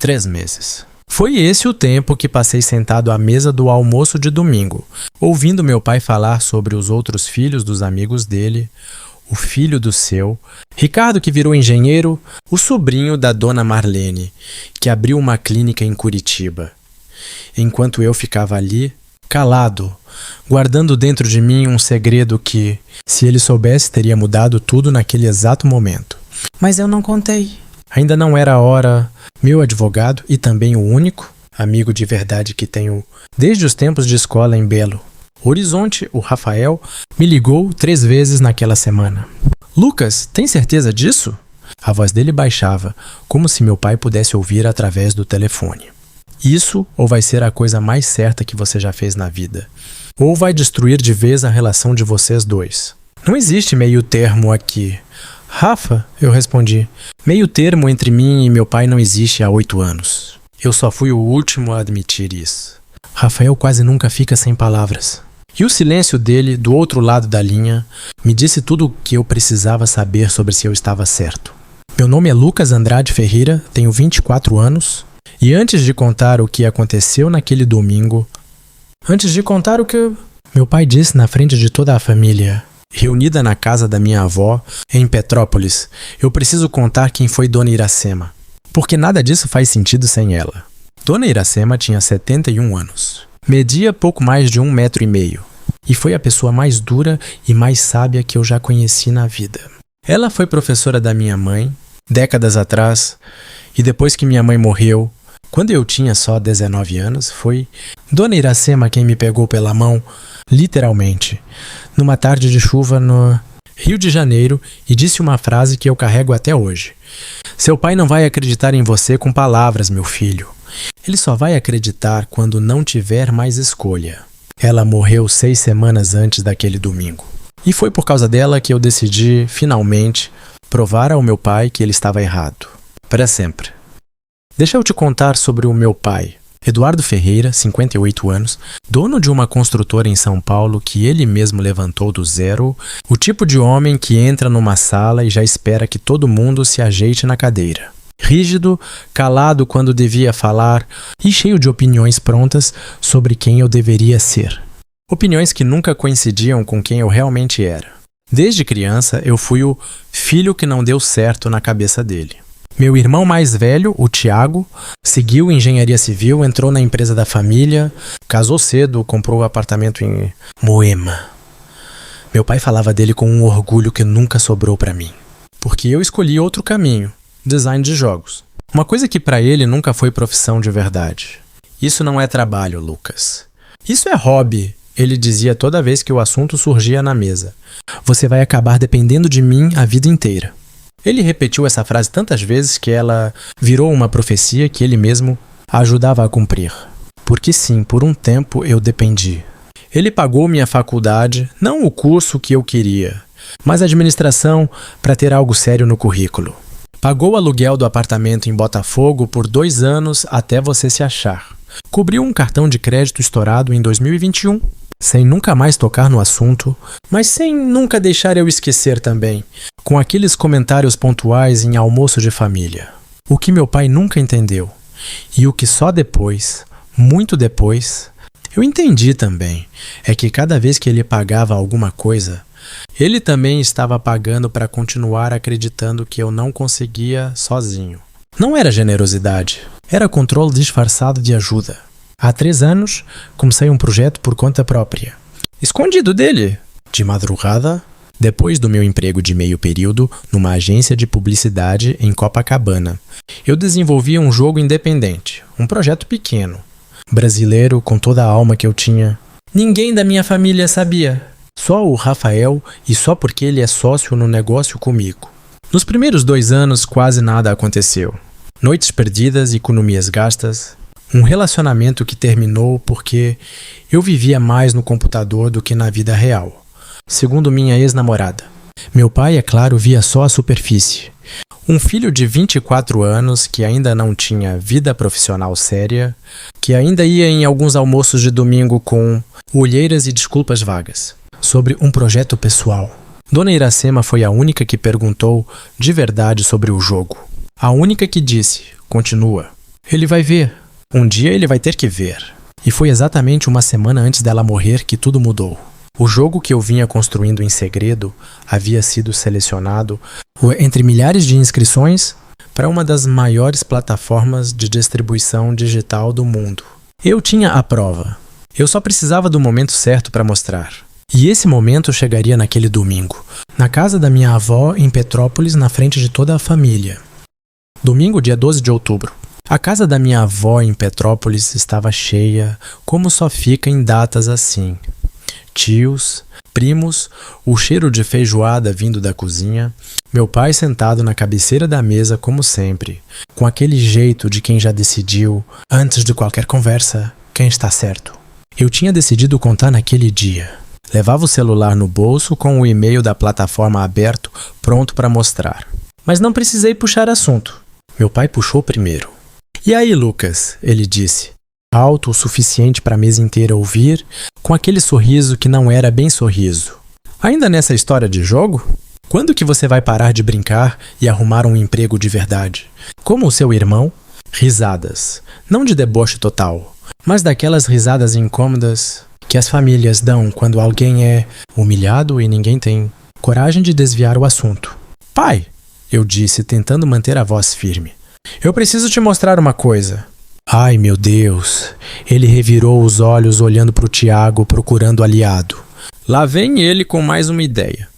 3 meses. Foi esse o tempo que passei sentado à mesa do almoço de domingo, ouvindo meu pai falar sobre os outros filhos dos amigos dele, o filho do seu, Ricardo que virou engenheiro, o sobrinho da dona Marlene, que abriu uma clínica em Curitiba. Enquanto eu ficava ali, calado, guardando dentro de mim um segredo que, se ele soubesse, teria mudado tudo naquele exato momento. Mas eu não contei. Ainda não era a hora. Meu advogado, e também o único amigo de verdade que tenho desde os tempos de escola em Belo Horizonte, o Rafael, me ligou 3 vezes naquela semana. Lucas, tem certeza disso? A voz dele baixava, como se meu pai pudesse ouvir através do telefone. Isso ou vai ser a coisa mais certa que você já fez na vida, ou vai destruir de vez a relação de vocês dois. Não existe meio termo aqui. Rafa, eu respondi, meio termo entre mim e meu pai não existe há 8 anos. Eu só fui o último a admitir isso. Rafael quase nunca fica sem palavras. E o silêncio dele, do outro lado da linha, me disse tudo o que eu precisava saber sobre se eu estava certo. Meu nome é Lucas Andrade Ferreira, tenho 24 anos, e antes de contar o que aconteceu naquele domingo, antes de contar o que meu pai disse na frente de toda a família, reunida na casa da minha avó, em Petrópolis, eu preciso contar quem foi Dona Iracema, porque nada disso faz sentido sem ela. Dona Iracema tinha 71 anos, media pouco mais de 1,5 metros, e foi a pessoa mais dura e mais sábia que eu já conheci na vida. Ela foi professora da minha mãe, décadas atrás, e depois que minha mãe morreu, quando eu tinha só 19 anos, foi Dona Iracema quem me pegou pela mão, literalmente, numa tarde de chuva no Rio de Janeiro e disse uma frase que eu carrego até hoje. Seu pai não vai acreditar em você com palavras, meu filho. Ele só vai acreditar quando não tiver mais escolha. Ela morreu 6 semanas antes daquele domingo. E foi por causa dela que eu decidi, finalmente, provar ao meu pai que ele estava errado. Para sempre. Deixa eu te contar sobre o meu pai. Eduardo Ferreira, 58 anos, dono de uma construtora em São Paulo que ele mesmo levantou do zero, o tipo de homem que entra numa sala e já espera que todo mundo se ajeite na cadeira. Rígido, calado quando devia falar e cheio de opiniões prontas sobre quem eu deveria ser. Opiniões que nunca coincidiam com quem eu realmente era. Desde criança, eu fui o filho que não deu certo na cabeça dele. Meu irmão mais velho, o Tiago, seguiu engenharia civil, entrou na empresa da família, casou cedo, comprou um apartamento em Moema. Meu pai falava dele com um orgulho que nunca sobrou para mim, porque eu escolhi outro caminho, design de jogos. Uma coisa que para ele nunca foi profissão de verdade. Isso não é trabalho, Lucas. Isso é hobby, ele dizia toda vez que o assunto surgia na mesa. Você vai acabar dependendo de mim a vida inteira. Ele repetiu essa frase tantas vezes que ela virou uma profecia que ele mesmo ajudava a cumprir. Porque sim, por um tempo eu dependi. Ele pagou minha faculdade, não o curso que eu queria, mas a administração para ter algo sério no currículo. Pagou o aluguel do apartamento em Botafogo por 2 anos até você se achar. Cobriu um cartão de crédito estourado em 2021. Sem nunca mais tocar no assunto, mas sem nunca deixar eu esquecer também, com aqueles comentários pontuais em almoço de família. O que meu pai nunca entendeu, e o que só depois, muito depois, eu entendi também, é que cada vez que ele pagava alguma coisa, ele também estava pagando para continuar acreditando que eu não conseguia sozinho. Não era generosidade, era controle disfarçado de ajuda. Há 3 anos, comecei um projeto por conta própria. Escondido dele. De madrugada, depois do meu emprego de meio período numa agência de publicidade em Copacabana, eu desenvolvi um jogo independente, um projeto pequeno, brasileiro com toda a alma que eu tinha. Ninguém da minha família sabia. Só o Rafael e só porque ele é sócio no negócio comigo. Nos primeiros 2 anos, quase nada aconteceu. Noites perdidas, economias gastas. Um relacionamento que terminou porque eu vivia mais no computador do que na vida real, segundo minha ex-namorada. Meu pai, é claro, via só a superfície. Um filho de 24 anos que ainda não tinha vida profissional séria, que ainda ia em alguns almoços de domingo com olheiras e desculpas vagas, sobre um projeto pessoal. Dona Iracema foi a única que perguntou de verdade sobre o jogo. A única que disse, continua. Ele vai ver. Um dia ele vai ter que ver. E foi exatamente uma semana antes dela morrer que tudo mudou. O jogo que eu vinha construindo em segredo havia sido selecionado entre milhares de inscrições para uma das maiores plataformas de distribuição digital do mundo. Eu tinha a prova. Eu só precisava do momento certo para mostrar. E esse momento chegaria naquele domingo, na casa da minha avó em Petrópolis, na frente de toda a família. Domingo, dia 12 de outubro. A casa da minha avó em Petrópolis estava cheia, como só fica em datas assim. Tios, primos, o cheiro de feijoada vindo da cozinha, meu pai sentado na cabeceira da mesa como sempre, com aquele jeito de quem já decidiu, antes de qualquer conversa, quem está certo. Eu tinha decidido contar naquele dia. Levava o celular no bolso com o e-mail da plataforma aberto, pronto para mostrar. Mas não precisei puxar assunto. Meu pai puxou primeiro. E aí, Lucas? Ele disse, alto o suficiente para a mesa inteira ouvir, com aquele sorriso que não era bem sorriso. Ainda nessa história de jogo? Quando que você vai parar de brincar e arrumar um emprego de verdade? Como o seu irmão? Risadas. Não de deboche total, mas daquelas risadas incômodas que as famílias dão quando alguém é humilhado e ninguém tem coragem de desviar o assunto. Pai, eu disse, tentando manter a voz firme. Eu preciso te mostrar uma coisa. Ai, meu Deus. Ele revirou os olhos olhando para o Tiago, procurando aliado. Lá vem ele com mais uma ideia.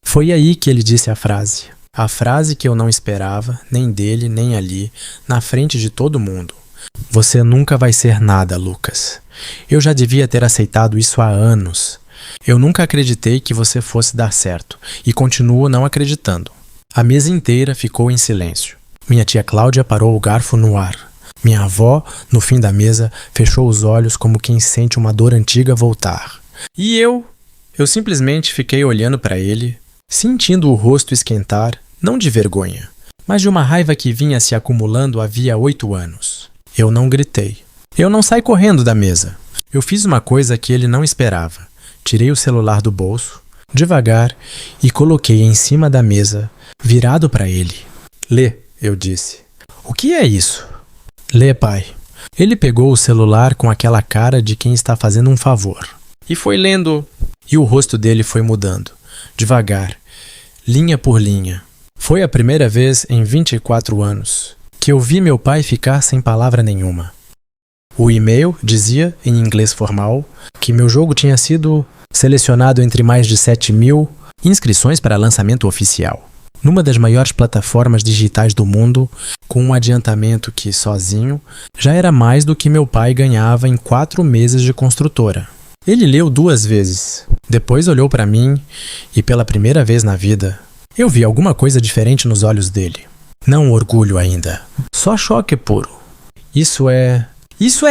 Foi aí que ele disse a frase. A frase que eu não esperava, nem dele, nem ali, na frente de todo mundo. Você nunca vai ser nada, Lucas. Eu já devia ter aceitado isso há anos. Eu nunca acreditei que você fosse dar certo, e continuo não acreditando. A mesa inteira ficou em silêncio. Minha tia Cláudia parou o garfo no ar. Minha avó, no fim da mesa, fechou os olhos como quem sente uma dor antiga voltar. E eu simplesmente fiquei olhando para ele, sentindo o rosto esquentar, não de vergonha, mas de uma raiva que vinha se acumulando havia 8 anos. Eu não gritei. Eu não saí correndo da mesa. Eu fiz uma coisa que ele não esperava. Tirei o celular do bolso, devagar, e coloquei em cima da mesa, virado para ele. Lê, eu disse. O que é isso? Lê, pai. Ele pegou o celular com aquela cara de quem está fazendo um favor. E foi lendo. E o rosto dele foi mudando. Devagar. Linha por linha. Foi a primeira vez em 24 anos que eu vi meu pai ficar sem palavra nenhuma. O e-mail dizia, em inglês formal, que meu jogo tinha sido selecionado entre mais de 7.000 inscrições para lançamento oficial. Numa das maiores plataformas digitais do mundo, com um adiantamento que, sozinho, já era mais do que meu pai ganhava em 4 meses de construtora. Ele leu 2 vezes, depois olhou para mim e, pela primeira vez na vida, eu vi alguma coisa diferente nos olhos dele. Não orgulho ainda, só choque puro. Isso é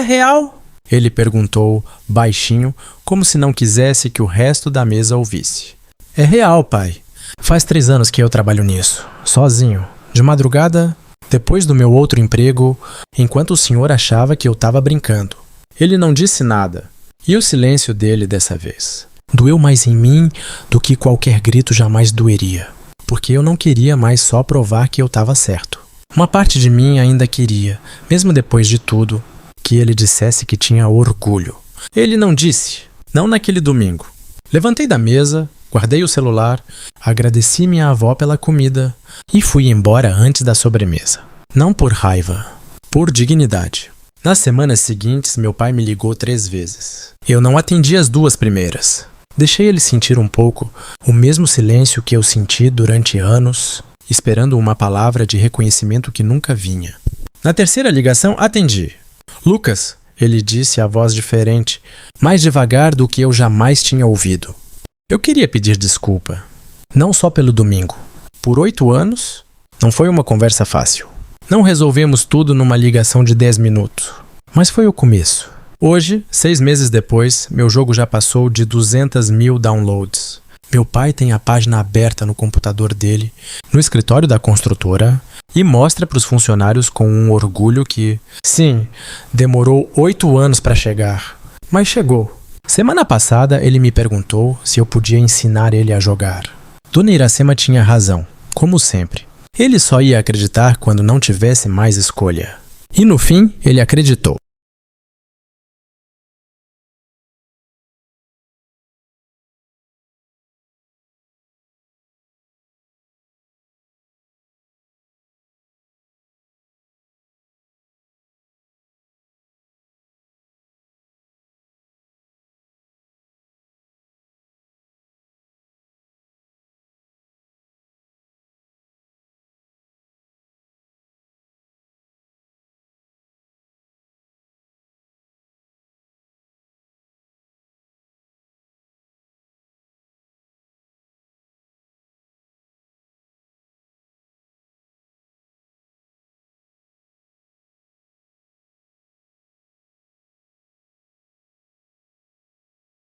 real? Ele perguntou, baixinho, como se não quisesse que o resto da mesa ouvisse. É real, pai. Faz 3 anos que eu trabalho nisso, sozinho, de madrugada, depois do meu outro emprego, enquanto o senhor achava que eu estava brincando. Ele não disse nada, e o silêncio dele dessa vez doeu mais em mim do que qualquer grito jamais doeria, porque eu não queria mais só provar que eu estava certo. Uma parte de mim ainda queria, mesmo depois de tudo, que ele dissesse que tinha orgulho. Ele não disse, não naquele domingo. Levantei da mesa, guardei o celular, agradeci minha avó pela comida e fui embora antes da sobremesa. Não por raiva, por dignidade. Nas semanas seguintes, meu pai me ligou 3 vezes. Eu não atendi as 2 primeiras. Deixei ele sentir um pouco o mesmo silêncio que eu senti durante anos, esperando uma palavra de reconhecimento que nunca vinha. Na terceira ligação, atendi. Lucas, ele disse a voz diferente, mais devagar do que eu jamais tinha ouvido. Eu queria pedir desculpa, não só pelo domingo. Por 8 anos, não foi uma conversa fácil. Não resolvemos tudo numa ligação de 10 minutos, mas foi o começo. Hoje, 6 meses depois, meu jogo já passou de 200.000 downloads. Meu pai tem a página aberta no computador dele, no escritório da construtora, e mostra para os funcionários com um orgulho que, sim, demorou 8 anos para chegar, mas chegou. Semana passada ele me perguntou se eu podia ensinar ele a jogar. Dona Iracema tinha razão, como sempre. Ele só ia acreditar quando não tivesse mais escolha. E no fim, ele acreditou.